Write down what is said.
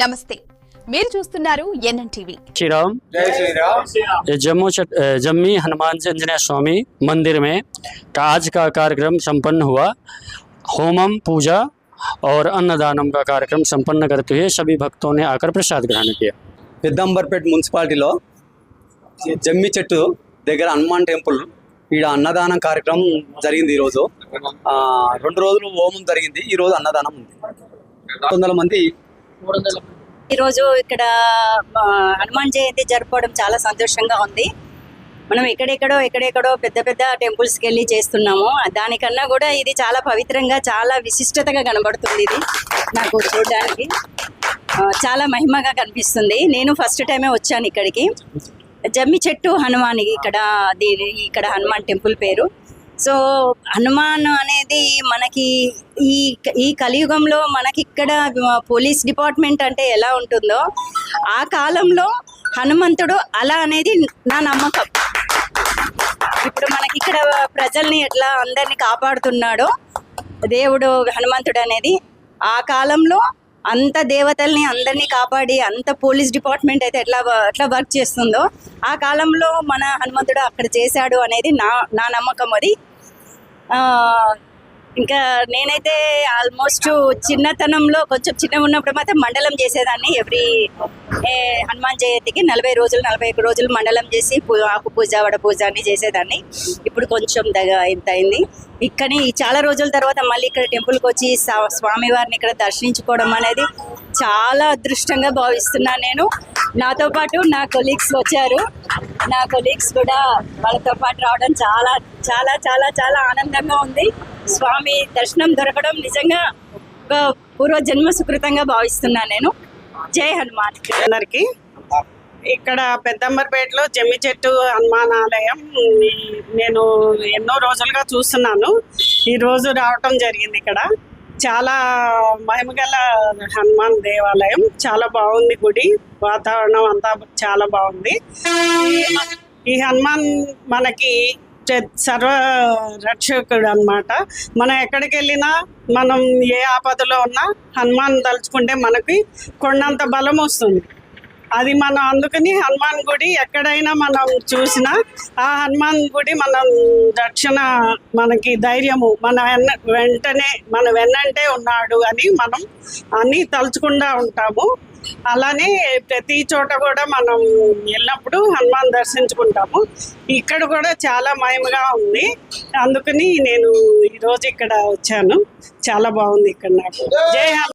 నమస్తే మీరు చూస్తున్నారు ఎన్ఎన్ టీవీ। श्री राम जय श्री राम। ये जम्मी हनुमान आंजनेय स्वामी मंदिर में आज का कार्यक्रम संपन्न हुआ। होमम पूजा और अन्नदानम का कार्यक्रम संपन्न करते हुए सभी भक्तों ने आकर प्रसाद ग्रहण किया। పెద్దంబర్పేట మున్సిపాలిటీలో జమ్మి చెట్టు దగ్గర హనుమాన్ టెంపుల్ ఈడ అన్నదానం కార్యక్రమం జరిగింది। ఈరోజు 2 రోజులు హోమం జరిగింది, ఈరోజు అన్నదానం ఉంది। 100 మంది ఈరోజు ఇక్కడ హనుమాన్ జయంతి జరుపుకోవడం చాలా సంతోషంగా ఉంది। మనం ఎక్కడెక్కడో పెద్ద పెద్ద టెంపుల్స్కి వెళ్ళి చేస్తున్నాము, దానికన్నా కూడా ఇది చాలా పవిత్రంగా చాలా విశిష్టతగా కనబడుతుంది। ఇది నాకు చూడడానికి చాలా మహిమగా కనిపిస్తుంది। నేను ఫస్ట్ టైమే వచ్చాను ఇక్కడికి। జమ్మి చెట్టు హనుమాన్ ఇక్కడ హనుమాన్ టెంపుల్ పేరు। సో హనుమాన్ అనేది మనకి ఈ కలియుగంలో మనకి ఇక్కడ పోలీస్ డిపార్ట్మెంట్ అంటే ఎలా ఉంటుందో ఆ కాలంలో హనుమంతుడు అలా అనేది నా నమ్మకం। ఇప్పుడు మనకి ఇక్కడ ప్రజల్ని ఎట్లా అందరినీ కాపాడుతున్నాడో దేవుడు హనుమంతుడు అనేది ఆ కాలంలో అంత దేవతల్ని అందరినీ కాపాడి అంత పోలీస్ డిపార్ట్మెంట్ అయితే ఎట్లా వర్క్ చేస్తుందో ఆ కాలంలో మన హనుమంతుడు అక్కడ చేశాడు అనేది నా నమ్మకం అది। ఇంకా నేనైతే ఆల్మోస్ట్ చిన్నతనంలో కొంచెం చిన్నగా ఉన్నప్పుడు మాత్రం మండలం చేసేదాన్ని। ఎవ్రీ హనుమాన్ జయంతికి 41 రోజులు మండలం చేసి ఆకు పూజ వడ పూజ అన్ని చేసేదాన్ని। ఇప్పుడు కొంచెం ఇంత అయింది। ఇక్కడి చాలా రోజుల తర్వాత మళ్ళీ ఇక్కడ టెంపుల్కి వచ్చి స్వామివారిని ఇక్కడ దర్శించుకోవడం అనేది చాలా అదృష్టంగా భావిస్తున్నాను నేను। నాతో పాటు నా కొలీగ్స్ వచ్చారు, నా కొలీగ్స్ కూడా వాళ్ళతో పాటు రావడం చాలా చాలా చాలా చాలా ఆనందంగా ఉంది। స్వామి దర్శనం దొరకడం నిజంగా ఒక పూర్వజన్మ సుకృతంగా భావిస్తున్నాను నేను। జై హనుమాన్ అందరికి। ఇక్కడ పెద్దంబర్పేటలో జమ్మి చెట్టు హనుమాన్ ఆలయం నేను ఎన్నో రోజులుగా చూస్తున్నాను, ఈరోజు రావటం జరిగింది। ఇక్కడ చాలా మహిమగల హనుమాన్ దేవాలయం, చాలా బాగుంది గుడి, వాతావరణం అంతా చాలా బాగుంది। ఈ హనుమాన్ మనకి సర్వ రక్షకుడు అన్నమాట। మనం ఎక్కడికి వెళ్ళినా మనం ఏ ఆపదలో ఉన్నా హనుమాన్ తలుచుకుంటే మనకి కొండంత బలం వస్తుంది। అది మనం అందుకని హనుమాన్ గుడి ఎక్కడైనా మనం చూసినా ఆ హనుమాన్ గుడి మనం రక్షణ, మనకి ధైర్యము, మన వెన్నంటే ఉన్నాడు అని మనం అన్నీ తలుచుకుంటూ ఉంటాము। అలానే ప్రతి చోట కూడా మనం వెళ్ళినప్పుడు హనుమాన్ దర్శించుకుంటాము। ఇక్కడ కూడా చాలా మహిమగా ఉంది, అందుకని నేను ఈరోజు ఇక్కడ వచ్చాను, చాలా బాగుంది ఇక్కడ నాకు। జై